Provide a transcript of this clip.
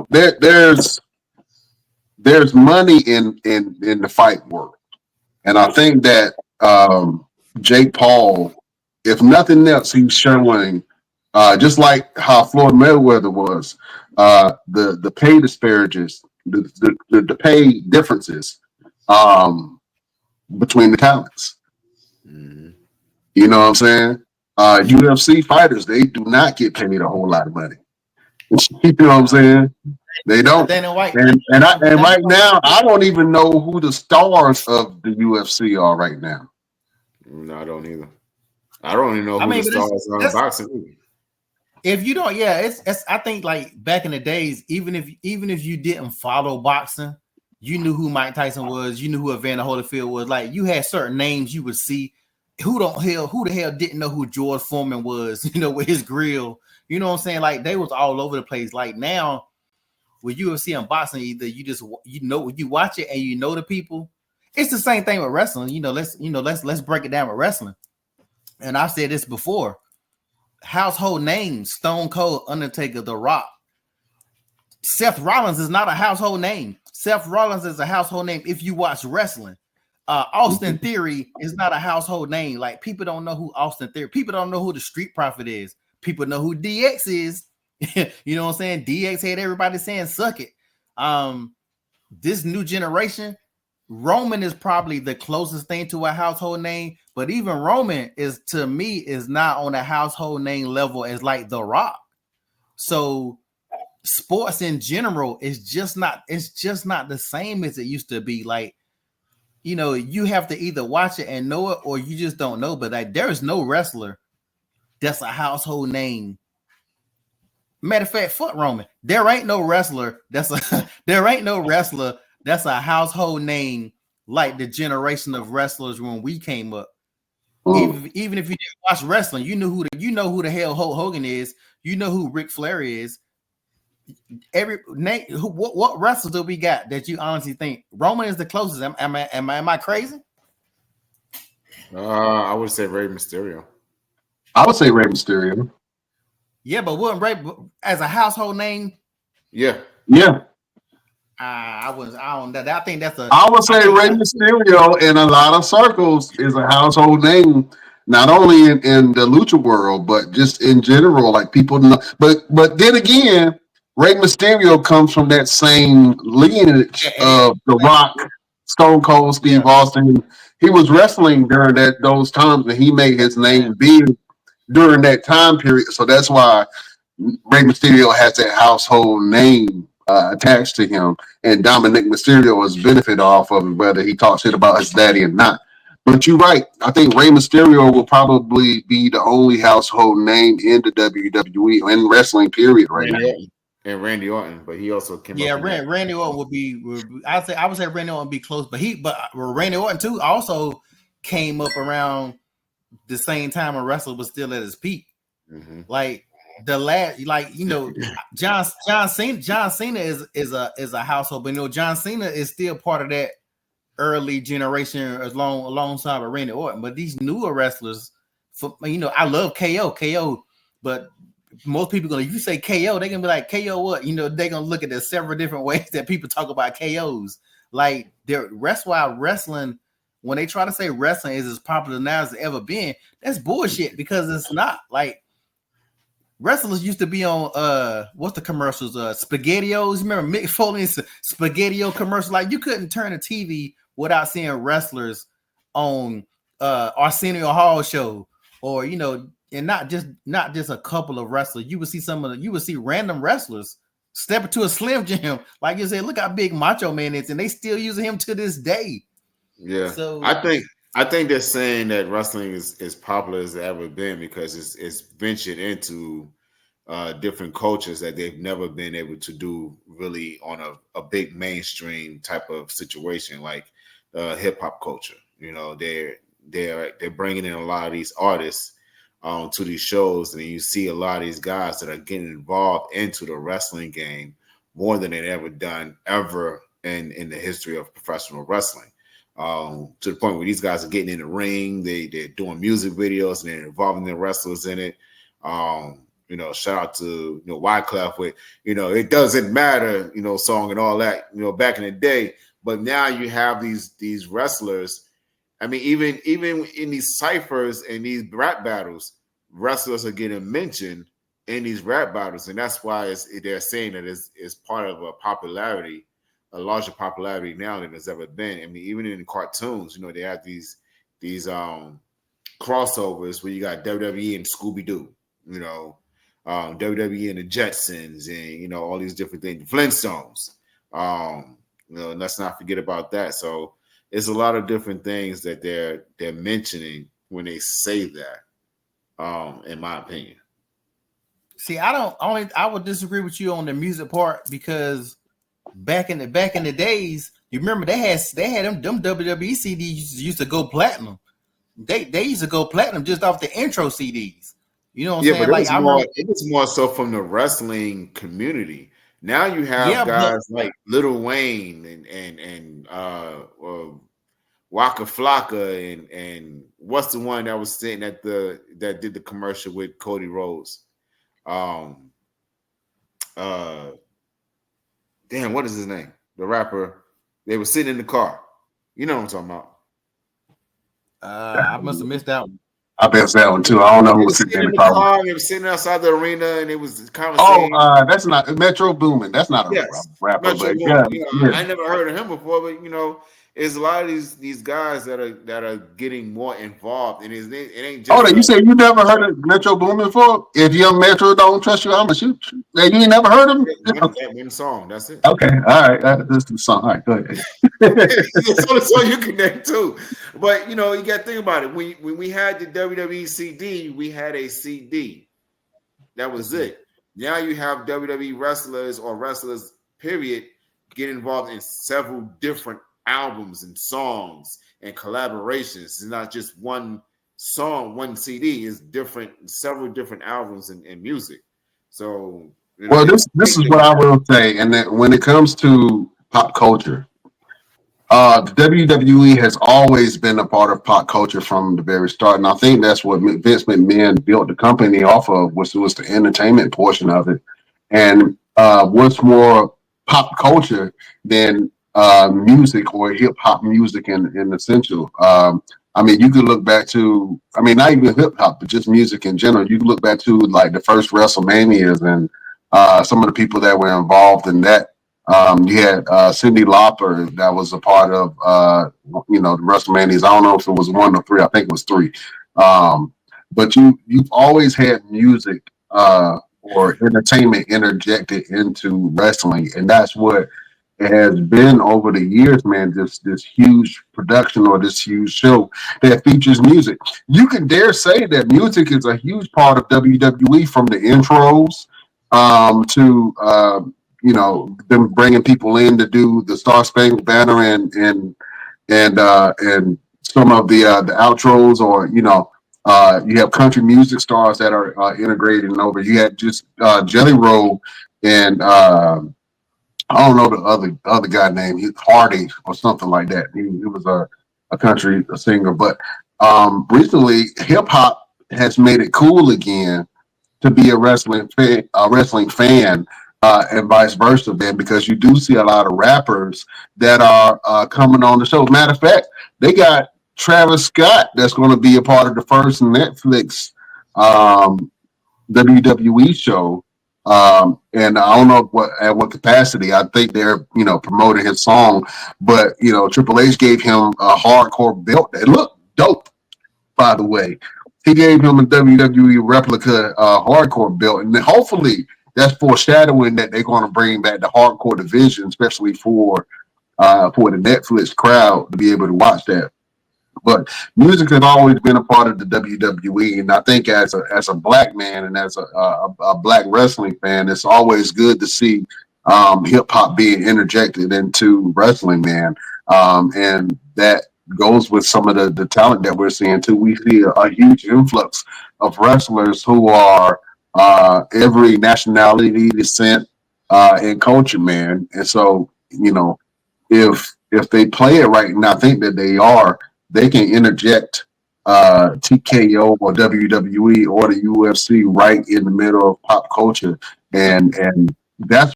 there's money in the fight world, and I think that Jake Paul, if nothing else, he's showing just like how Floyd Mayweather was the pay disparages, the pay differences between the talents. Mm-hmm. You know what I'm saying? UFC fighters, they do not get paid a whole lot of money. You know what I'm saying? They don't. Dana White, And right now, I don't even know who the stars of the UFC are right now. No, I don't either. I don't even know who I mean, the stars are in boxing. If you don't, yeah, it's. I think like back in the days, even if you didn't follow boxing, you knew who Mike Tyson was, you knew who Evander Holyfield was. Like you had certain names you would see. Who the hell didn't know who George Foreman was? You know, with his grill. You know what I'm saying? Like they was all over the place. Like now, with UFC and boxing, either you watch it and you know the people. It's the same thing with wrestling. Let's break it down with wrestling. And I've said this before. Household names: Stone Cold, Undertaker, The Rock. Seth Rollins is not a household name. Seth Rollins is a household name if you watch wrestling. Austin Theory is not a household name. Like people don't know who Austin Theory. People don't know who the Street Profit is. People know who DX is. You know what I'm saying? DX had everybody saying "suck it." This new generation, Roman is probably the closest thing to a household name, but even Roman is to me is not on a household name level as like The Rock. So sports in general is just not the same as it used to be. Like, you know, you have to either watch it and know it or you just don't know. But like there is no wrestler that's a household name. Matter of fact, fuck Roman. There ain't no wrestler that's a household name like the generation of wrestlers when we came up. Even if you didn't watch wrestling, you know who the hell Hulk Hogan is. You know who Ric Flair is. What wrestlers do we got that you honestly think Roman is the closest? Am I crazy? I would say Rey Mysterio. I would say Rey Mysterio. Yeah, but wouldn't Rey as a household name? Yeah. I think that's a. I would say Rey Mysterio in a lot of circles is a household name, not only in the lucha world, but just in general. Like people know. But then again, Rey Mysterio comes from that same lineage of The Rock, Stone Cold, Steve Austin. He was wrestling during those times, and he made his name big during that time period. So that's why Rey Mysterio has that household name attached to him, and Dominic Mysterio has benefited off of it, whether he talks shit about his daddy or not. But you're right. I think Rey Mysterio will probably be the only household name in the WWE and wrestling period right now. And Randy Orton, but he also came. Yeah, Randy Orton would be. I would say Randy Orton would be close, but Randy Orton too also came up around the same time a wrestler was still at his peak. Mm-hmm. Like the last, like you know, John Cena is a household, but you know, John Cena is still part of that early generation alongside with Randy Orton. But these newer wrestlers, I love KO, but most people if you say KO, they're gonna be like KO what? You know, they're gonna look at the several different ways that people talk about KOs. Like that's why wrestling, when they try to say wrestling is as popular now as it's ever been, that's bullshit because it's not. Like wrestlers used to be on what's the commercials? SpaghettiOs. Remember Mick Foley's SpaghettiO commercial? Like you couldn't turn a TV without seeing wrestlers on Arsenio Hall show, or you know, and not just a couple of wrestlers. You would see random wrestlers step into a Slim Jim, like you said. Look how big Macho Man is, and they still using him to this day. Yeah, so I think they're saying that wrestling is as popular as it's ever been because it's ventured into different cultures that they've never been able to do really on a big mainstream type of situation like hip hop culture. You know, they're bringing in a lot of these artists to these shows, and you see a lot of these guys that are getting involved into the wrestling game more than they've ever done in the history of professional wrestling. To the point where these guys are getting in the ring, they're doing music videos and they're involving their wrestlers in it. shout out to Wyclef with it doesn't matter, song and all that, back in the day. But now you have these wrestlers. I mean, even in these ciphers and these rap battles, wrestlers are getting mentioned in these rap battles, and that's why they're saying that it's part of a larger popularity now than it's ever been. I mean, even in cartoons, they have these crossovers where you got WWE and Scooby-Doo, WWE and the Jetsons, and all these different things, the Flintstones. Let's not forget about that. So it's a lot of different things that they're mentioning when they say that, in my opinion. See, I would disagree with you on the music part, because back in the days, you remember they had them WWE CDs used to go platinum. They used to go platinum just off the intro CDs. You know what I'm saying? But it was more so from the wrestling community. Now you have guys like Lil Wayne and Waka Flocka and what's the one that was sitting that did the commercial with Cody Rhodes? Damn, what is his name? The rapper. They were sitting in the car. You know what I'm talking about. I must have missed that one. I missed that one too. I don't know who was sitting in the car. They were sitting outside the arena, and it was kind of. That's not Metro Boomin. That's not a rapper. But I never heard of him before, but there's a lot of these guys that are getting more involved, and it ain't just. You say you never heard of Metro Boomin before? If Young Metro don't trust you, I'm gonna shoot you. You ain't never heard of him? One song. That's it. Okay, all right. That's the song. All right, go ahead. It's the song you connect to, but you got to think about it. When we had the WWE CD, we had a CD. That was it. Now you have WWE wrestlers, period, get involved in several different albums and songs and collaborations. It's not just one song, one CD. It's several different albums and music. So, this is what I will say, and that when it comes to pop culture, the WWE has always been a part of pop culture from the very start, and I think that's what Vince McMahon built the company off of, was the entertainment portion of it. And what's more pop culture than music or hip hop music in essential? You could look back to, not even hip hop, but just music in general. You can look back to like the first WrestleManias and some of the people that were involved in that. You had Cyndi Lauper that was a part of the WrestleManias. I don't know if it was 1 or 3. I think it was 3. But you've always had music or entertainment interjected into wrestling, and that's what it has been over the years, man. This huge production or this huge show that features music. You can dare say that music is a huge part of WWE, from the intros to them bringing people in to do the Star Spangled Banner and some of the outros, or you have country music stars that are integrating over. You had just Jelly Roll and I don't know the other guy name, Hardy or something like that. He was a country singer, but recently hip hop has made it cool again to be a wrestling fan. And vice versa, man, because you do see a lot of rappers that are coming on the show. Matter of fact, they got Travis Scott that's going to be a part of the first Netflix WWE show. And I don't know at what capacity. I think they're promoting his song, but Triple H gave him a hardcore belt that looked dope, by the way. He gave him a WWE replica hardcore belt, and hopefully that's foreshadowing that they're going to bring back the hardcore division, especially for the Netflix crowd to be able to watch that. But music has always been a part of the WWE, and I think as a black man and as a black wrestling fan, it's always good to see hip hop being interjected into wrestling, man. And that goes with some of the talent that we're seeing too. We see a huge influx of wrestlers who are every nationality, descent, and culture, man. And so, if they play it right, and I think that they can interject TKO or WWE or the UFC right in the middle of pop culture, and that's